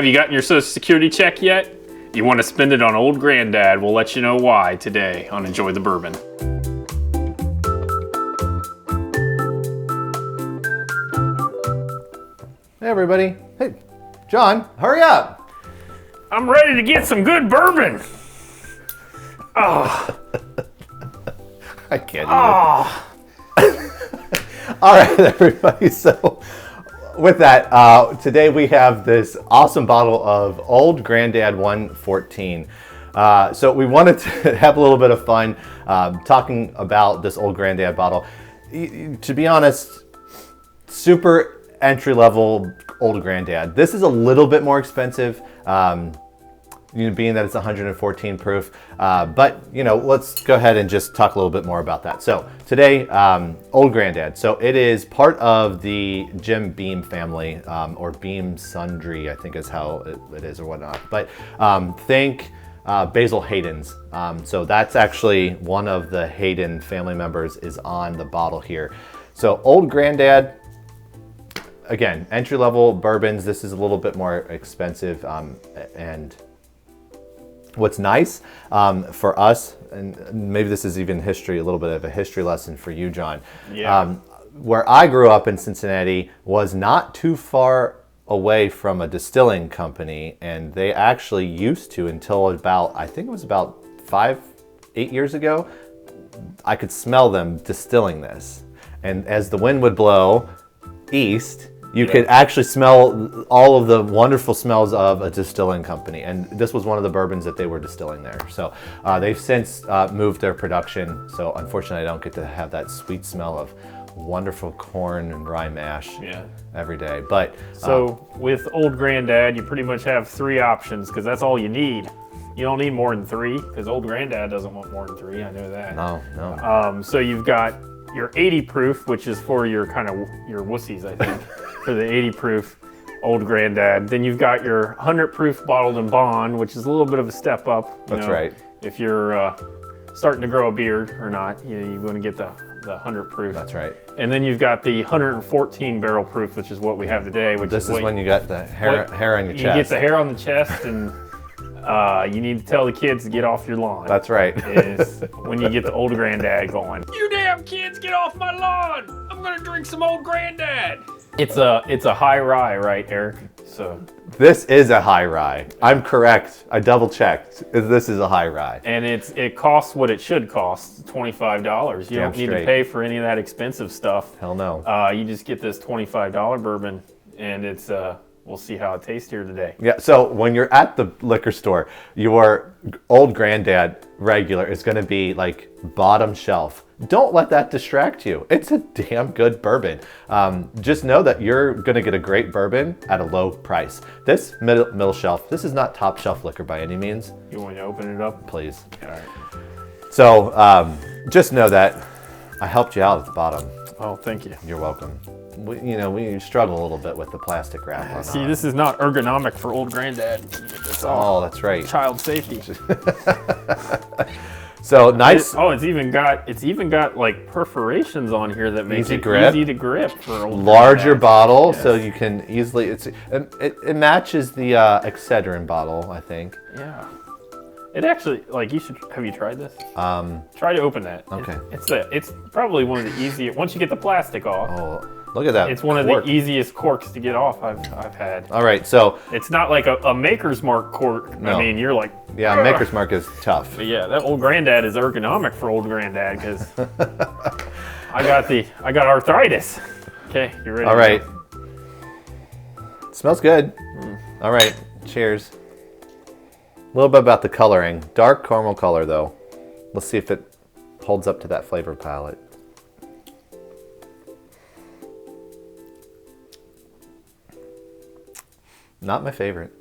Have you gotten your Social Security check yet? You want to spend it on Old Granddad? We'll let you know why today on Enjoy the Bourbon. Hey everybody. Hey, John, hurry up. I'm ready to get some good bourbon. Oh. I can't even. Oh. All right, everybody. So with that, today we have this awesome bottle of Old Granddad 114. So we wanted to have a little bit of fun talking about this Old Granddad bottle. To be honest, super entry-level Old Granddad. This is a little bit more expensive, being that it's 114 proof. But let's go ahead and just talk a little bit more about that. So today, Old Granddad. So it is part of the Jim Beam family, or Beam Sundry, I think is how it is or whatnot. But think Basil Hayden's. So that's actually one of the Hayden family members is on the bottle here. So Old Granddad. Again, entry-level bourbons, this is a little bit more expensive. And what's nice for us, and maybe this is even history, a little bit of a history lesson for you, John. Yeah. Where I grew up in Cincinnati was not too far away from a distilling company. And they actually used to, until about, I think it was about 5-8 years ago, I could smell them distilling this. And as the wind would blow east, you could actually smell all of the wonderful smells of a distilling company. And this was one of the bourbons that they were distilling there. So they've since moved their production. So unfortunately, I don't get to have that sweet smell of wonderful corn and rye mash every day. But so with Old Granddad, you pretty much have 3 options because that's all you need. You don't need more than 3 because Old Granddad doesn't want more than 3. I know that. No. So you've got your 80 proof, which is for your your wussies, I think, for the 80 proof Old Granddad. Then you've got your 100 proof bottled in bond, which is a little bit of a step up. That's right. If you're starting to grow a beard or not, you want to get the 100 proof. That's right. And then you've got the 114 barrel proof, which is what we have today. This is when you got the hair on your chest. You get the hair on the chest, and you need to tell the kids to get off your lawn. That's right. Is when you get the Old Granddad going. You damn kids, get off my lawn! I'm gonna drink some Old Granddad. It's a high rye, right, Eric? So this is a high rye. I'm correct. I double checked. This is a high rye. And it costs what it should cost, $25. You don't need to pay for any of that expensive stuff. Hell no. You just get this $25 bourbon, and it's we'll see how it tastes here today. Yeah, so when you're at the liquor store, your Old Granddad regular is going to be like bottom shelf. Don't let that distract you. It's a damn good bourbon. Just know that you're going to get a great bourbon at a low price. This middle shelf, this is not top shelf liquor by any means. You want me to open it up? Please. All right. So just know that I helped you out at the bottom. Oh, thank you. You're welcome. We struggle a little bit with the plastic wrap. See, this is not ergonomic for Old Granddad. Oh, that's right. Child safety. So nice. It's even got like perforations on here that make it easy to grip for Old larger Granddad. bottle, yes. So you can easily. It matches the Excedrin bottle, I think. Yeah. It actually, have you tried this? Try to open that. Okay. It's probably one of the easiest, once you get the plastic off. Oh, look at that. It's one of the easiest corks to get off I've had. All right, so. It's not like a Maker's Mark cork. No. I mean, you're like. Yeah, Ugh. Maker's Mark is tough. But yeah, that Old Granddad is ergonomic for Old Granddad because I got arthritis. Okay, you ready? All right. Smells good. All right, cheers. A little bit about the coloring. Dark caramel color, though. Let's see if it holds up to that flavor palette. Not my favorite.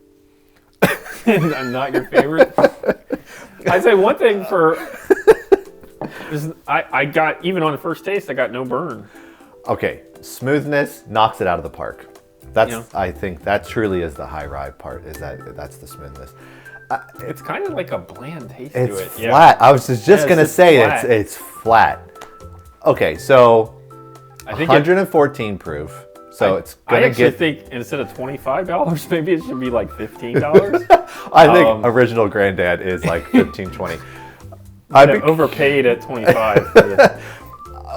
Not your favorite? I'd say one thing I got, even on the first taste, I got no burn. Okay, smoothness knocks it out of the park. I think that truly is the high rye part, that's the smoothness. It's kind of like a bland taste to it. It's flat. Yeah. I was just going to say it's flat. Okay, so I think 114 proof. So it's I gonna actually get. think instead of $25, maybe it should be like $15. I think original Granddad is like 15, 20. I overpaid at 25.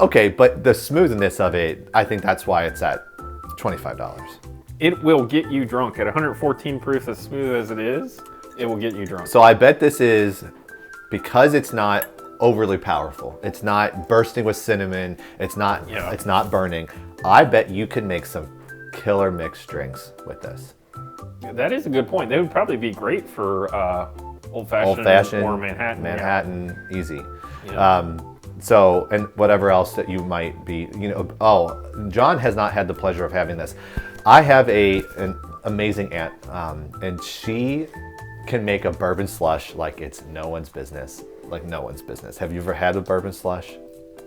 Okay, but the smoothness of it, I think that's why it's at $25. It will get you drunk at 114 proof, as smooth as it is. It will get you drunk. So I bet this is because it's not overly powerful. It's not bursting with cinnamon. It's not. Yeah. It's not burning. I bet you could make some killer mixed drinks with this. That is a good point. They would probably be great for old-fashioned or Manhattan. Manhattan, easy. Yeah. So, and whatever else that you might be, Jon has not had the pleasure of having this. I have an amazing aunt, and she can make a bourbon slush like it's no one's business. Like no one's business. Have you ever had a bourbon slush?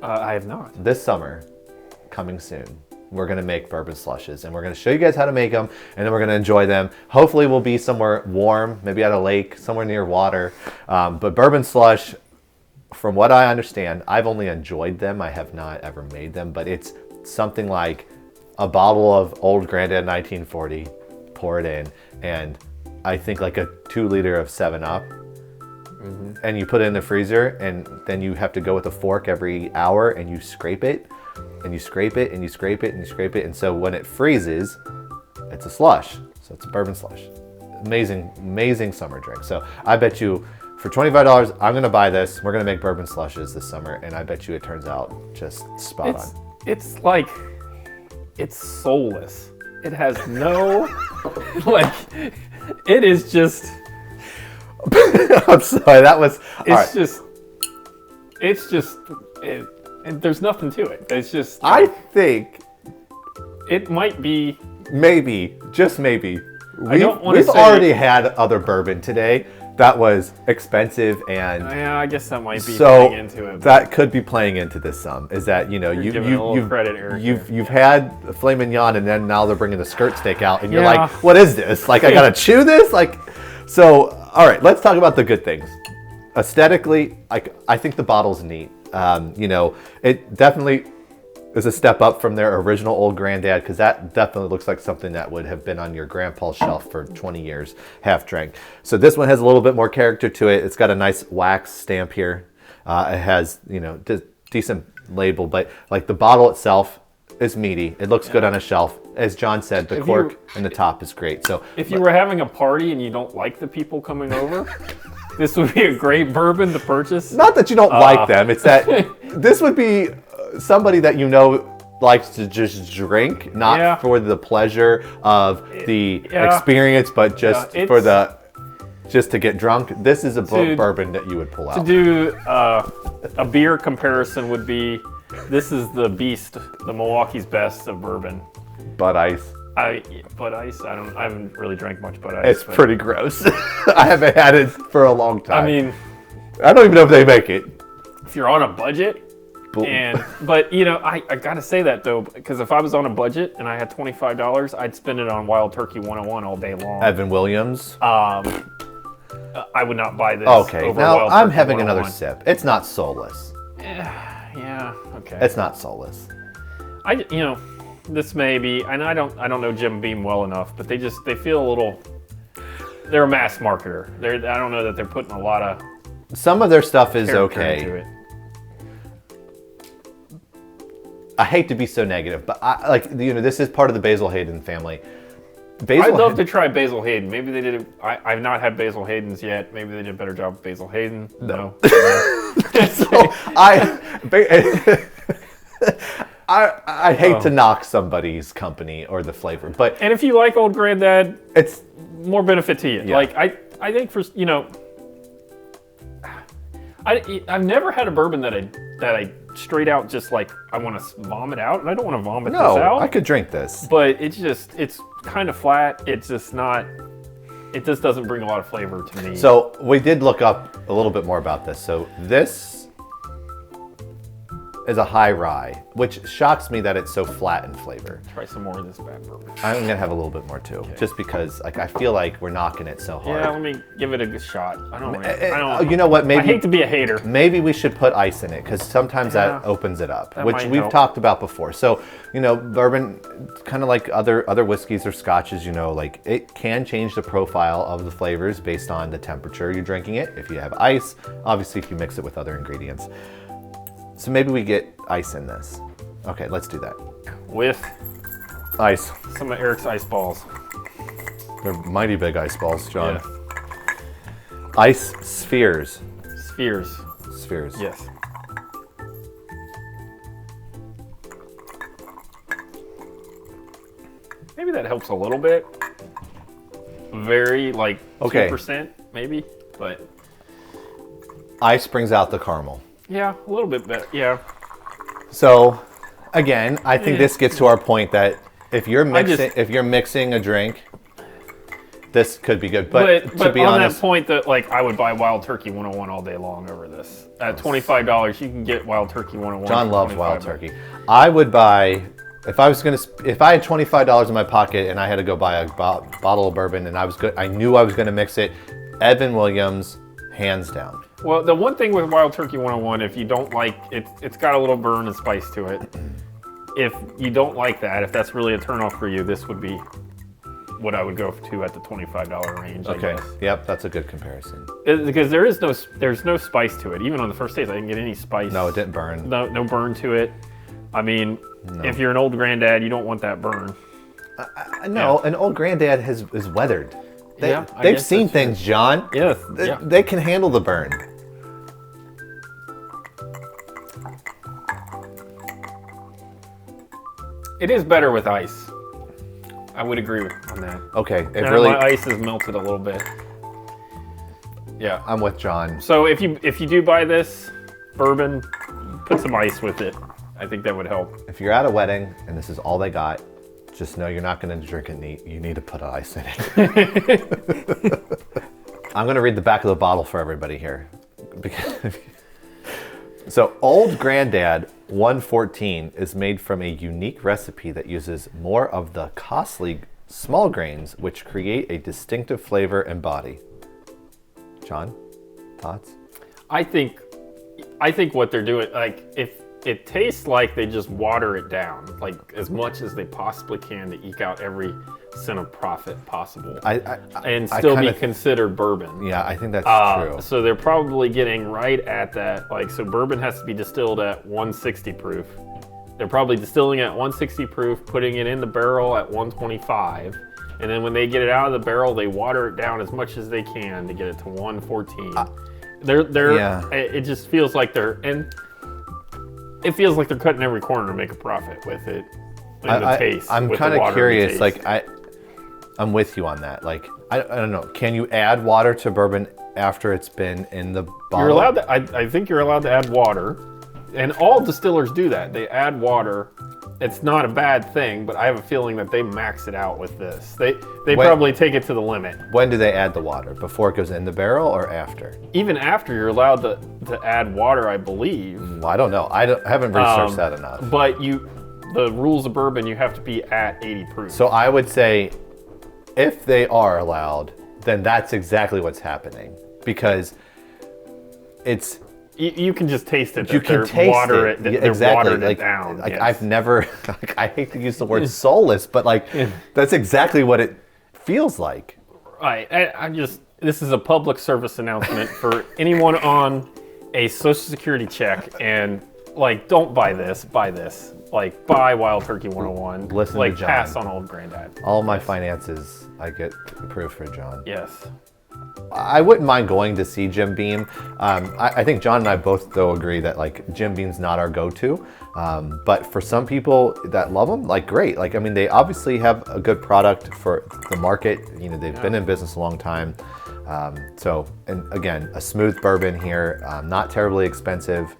I have not. This summer, coming soon, we're gonna make bourbon slushes, and we're gonna show you guys how to make them, and then we're gonna enjoy them. Hopefully we'll be somewhere warm, maybe at a lake, somewhere near water. But bourbon slush, from what I understand, I've only enjoyed them. I have not ever made them, but it's something like a bottle of Old Granddad 1940, pour it in, and I think like a 2 liter of 7-Up, and you put it in the freezer, and then you have to go with a fork every hour, and you scrape it, and you scrape it, and you scrape it, and you scrape it, and so when it freezes, it's a slush. So it's a bourbon slush. Amazing, amazing summer drink. So I bet you, for $25, I'm gonna buy this. We're gonna make bourbon slushes this summer, and I bet you it turns out just spot on. It's like, it's soulless. It has no, like, it is just. I'm sorry, that was. It's just, there's nothing to it. It's just. I think it might be. Maybe, just maybe. We've say already had other bourbon today that was expensive, and yeah, I guess that might be so playing into it. That could be playing into this some. Is that you've credit, Eric. You've had filet mignon, and then now they're bringing the skirt steak out, and you're Yeah. like, what is this? Like I gotta chew this? Like, so all right, let's talk about the good things. Aesthetically, I think the bottle's neat. It definitely is a step up from their original Old Granddad, because that definitely looks like something that would have been on your grandpa's shelf for 20 years, half drank. So this one has a little bit more character to it. It's got a nice wax stamp here. It has, decent label, but like the bottle itself is meaty. It looks good on a shelf. As Jon said, the cork and the top is great. So if you were having a party and you don't like the people coming over, this would be a great bourbon to purchase. Not that you don't like them, it's that this would be somebody that likes to just drink, not for the pleasure of the experience, but just just to get drunk. This is a bourbon that you would pull out. To do a beer comparison would be, this is the Beast, the Milwaukee's Best of bourbon. Bud Ice. Bud Ice. I haven't really drank much Bud Ice. It's pretty gross. I haven't had it for a long time. I mean, I don't even know if they make it. If you're on a budget, but I gotta say that though, because if I was on a budget and I had $25, I'd spend it on Wild Turkey 101 all day long. Evan Williams. I would not buy this. Okay, over now Wild I'm Turkey having 101. another sip. It's not soulless. Yeah. Okay. It's not soulless. This may be, and I don't know Jim Beam well enough, but they feel a little. They're a mass marketer. I don't know that they're putting a lot of. Some of their stuff is character okay. into it. I hate to be so negative, but this is part of the Basil Hayden family. I'd love to try Basil Hayden. Maybe they did. I've not had Basil Hayden's yet. Maybe they did a better job with Basil Hayden. No. So I hate to knock somebody's company or the flavor, but and if you like Old Granddad, it's more benefit to you. Yeah. Like I think for I've never had a bourbon that I straight out just like I want to vomit out, and I don't want to vomit this out. I could drink this, but it's kind of flat. It's just not. It just doesn't bring a lot of flavor to me. So we did look up a little bit more about this. So this is a high rye, which shocks me that it's so flat in flavor. Try some more of this bad bourbon. I'm gonna have a little bit more too, just because like I feel like we're knocking it so hard. Yeah, let me give it a good shot. I don't. You know what? Maybe I hate to be a hater. Maybe we should put ice in it because sometimes that opens it up, which might we've help. talked about before. So, you know, bourbon, kind of like other whiskeys or scotches, you know, like it can change the profile of the flavors based on the temperature you're drinking it. If you have ice, obviously if you mix it with other ingredients. So maybe we get ice in this. Okay, let's do that. With Ice. some of Eric's ice balls. They're mighty big ice balls, John. Yeah. Ice spheres. Spheres. Spheres. Yes. Maybe that helps a little bit. Very like 2%, maybe, but Ice brings out the caramel. yeah, a little bit better. Yeah. So, again, I think this gets to our point that if you're mixing a drink, this could be good. But to be on honest, that point, that like I would buy Wild Turkey 101 all day long over this. At $25, you can get Wild Turkey 101. John for loves $25. Wild Turkey. I would buy if I had $25 in my pocket and I had to go buy a bottle of bourbon and I knew I was going to mix it. Evan Williams, hands down. Well, the one thing with Wild Turkey 101, if you don't like it, it's got a little burn and spice to it. If you don't like that, if that's really a turnoff for you, this would be what I would go to at the $25 range. Okay. I guess. Yep, that's a good comparison. Because there's no spice to it. Even on the first taste, I didn't get any spice. No, it didn't burn. No burn to it. I mean, if you're an old granddad, you don't want that burn. No, an old granddad is weathered. I They've guess seen that's true. things, John. Yes. They can handle the burn. It is better with ice. I would agree on that. Okay, it Now really. my ice is melted a little bit. Yeah. I'm with John. So if you do buy this bourbon, put some ice with it. I think that would help. If you're at a wedding and this is all they got, just know you're not going to drink it neat. You need to put ice in it. I'm going to read the back of the bottle for everybody here. So, Old Grandad 114 is made from a unique recipe that uses more of the costly small grains, which create a distinctive flavor and body. John, thoughts? I think what they're doing, like if it tastes like they just water it down, like as much as they possibly can to eke out every cent of profit possible, and still be considered bourbon. Yeah, I think that's true. So they're probably getting right at that. Like, so bourbon has to be distilled at 160 proof. They're probably distilling at 160 proof, putting it in the barrel at 125. And then when they get it out of the barrel, they water it down as much as they can to get it to 114. It just feels like it feels like they're cutting every corner to make a profit with it. I'm kind of curious. Like I'm with you on that. Like I don't know. Can you add water to bourbon after it's been in the bottle? You're allowed to. I think you're allowed to add water, and all distillers do that. They add water. It's not a bad thing, but I have a feeling that they max it out with this. They probably take it to the limit. When do they add the water? Before it goes in the barrel or after? Even after, you're allowed to add water, I believe. Well, I don't know. I haven't researched that enough. But the rules of bourbon, you have to be at 80 proof. So I would say, if they are allowed, then that's exactly what's happening, because it's. You can just taste it. You can taste it. They're watered it down. Like yes. I've never. I hate to use the word soulless, but like that's exactly what it feels like. Right. This is a public service announcement for anyone on a Social Security check, and like, don't buy this. Buy this. Like, buy Wild Turkey 101. Listen like, to John. pass on Old Granddad. All my finances, I get approved for John. Yes. I wouldn't mind going to see Jim Beam. I think John and I both, though, agree that like Jim Beam's not our go-to. But for some people that love them, like, great. Like, I mean, they obviously have a good product for the market. You know, they've been in business a long time. And again, a smooth bourbon here, not terribly expensive.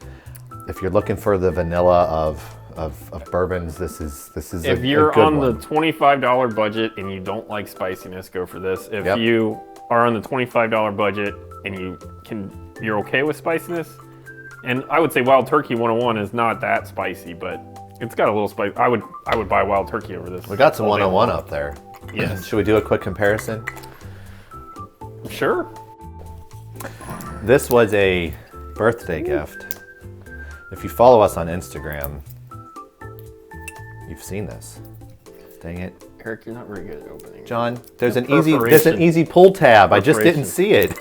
If you're looking for the vanilla of bourbons, this is if you're on the $25 budget and you don't like spiciness, go for this. If you are on the $25 budget and you're okay with spiciness, And I would say Wild Turkey 101 is not that spicy, but it's got a little spice. I would buy Wild Turkey over this. We got some 101 up there. Yes. Should we do a quick comparison? Sure. This was a birthday gift. If you follow us on Instagram, you've seen this. Dang it. Eric, you're not very good at opening. John, there's an Perforation. easy pull tab. I just didn't see it.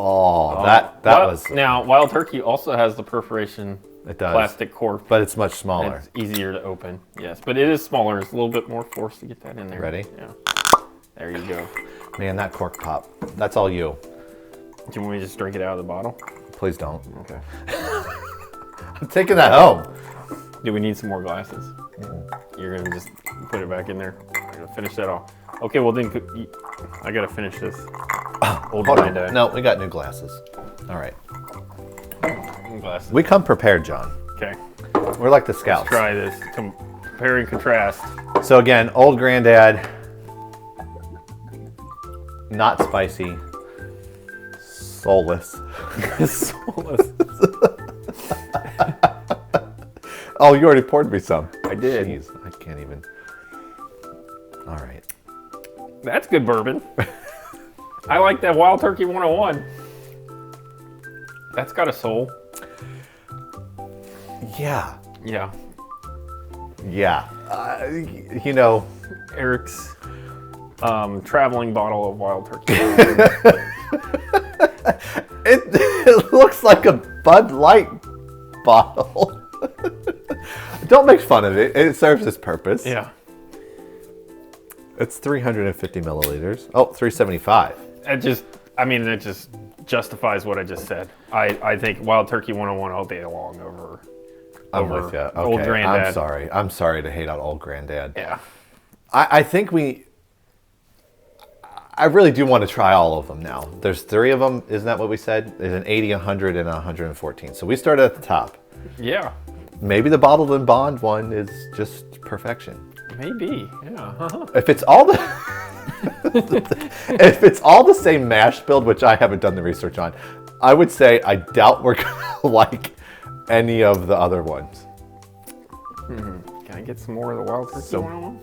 Oh, that was. Now, Wild Turkey also has the perforation It does. plastic cork. But it's much And smaller. it's easier to open. Yes, but it is smaller. It's a little bit more force to get that in there. Ready? Yeah. There you go. Man, that cork pop. That's all you. Do you want me to just drink it out of the bottle? Please don't. Okay. I'm taking that home. Do we need some more glasses? You're gonna just put it back in there. I'm gonna finish that off. Okay, well then, I gotta finish this. Old Hold on. granddad. No, we got new glasses. All right. Glasses. We come prepared, John. Okay. We're like the scouts. Try this. Compare and contrast. So again, Old Granddad, not spicy, soulless. Soulless. Oh, you already poured me some. I did. Jeez, I can't even. All right. That's good bourbon. I like that Wild Turkey 101. That's got a soul. Yeah. Yeah. Yeah. You know, Eric's traveling bottle of Wild Turkey. it looks like a Bud Light bottle. Don't make fun of it. It serves its purpose. Yeah. It's 350 milliliters. Oh, 375. It just justifies what I just said. I think Wild Turkey 101 all day long over I'm with you. Okay. Old Granddad. I'm sorry to hate on Old Granddad. Yeah. I think I really do want to try all of them now. There's 3 of them. Isn't that what we said? There's an 80, 100, and 114. So we started at the top. Yeah. Maybe the bottled and bond one is just perfection. Maybe. Yeah. If it's all the if it's all the same mash build, which I haven't done the research on, I would say I doubt we're gonna like any of the other ones. Can I get some more of the Wild Turkey 101?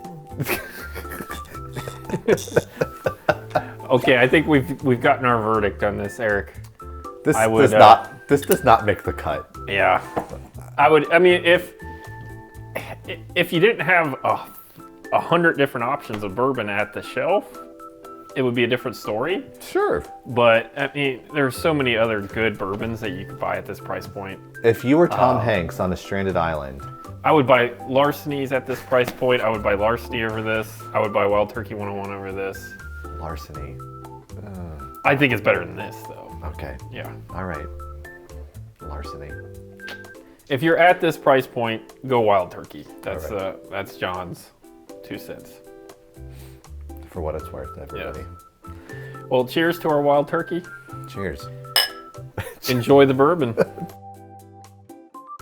Okay, I think we've gotten our verdict on this, Eric. This does not make the cut. Yeah. I mean, if you didn't have 100 different options of bourbon at the shelf, it would be a different story. Sure. But I mean, there's so many other good bourbons that you could buy at this price point. If you were Tom Hanks on a stranded island, I would buy Larcenies at this price point. I would buy Larceny over this. I would buy Wild Turkey 101 over this. Larceny. I think it's better than this, though. Okay. Yeah. All right. Larceny. If you're at this price point, go Wild Turkey. That's right. that's John's 2 cents. For what it's worth, everybody. Well, cheers to our Wild Turkey. Cheers. Enjoy the bourbon.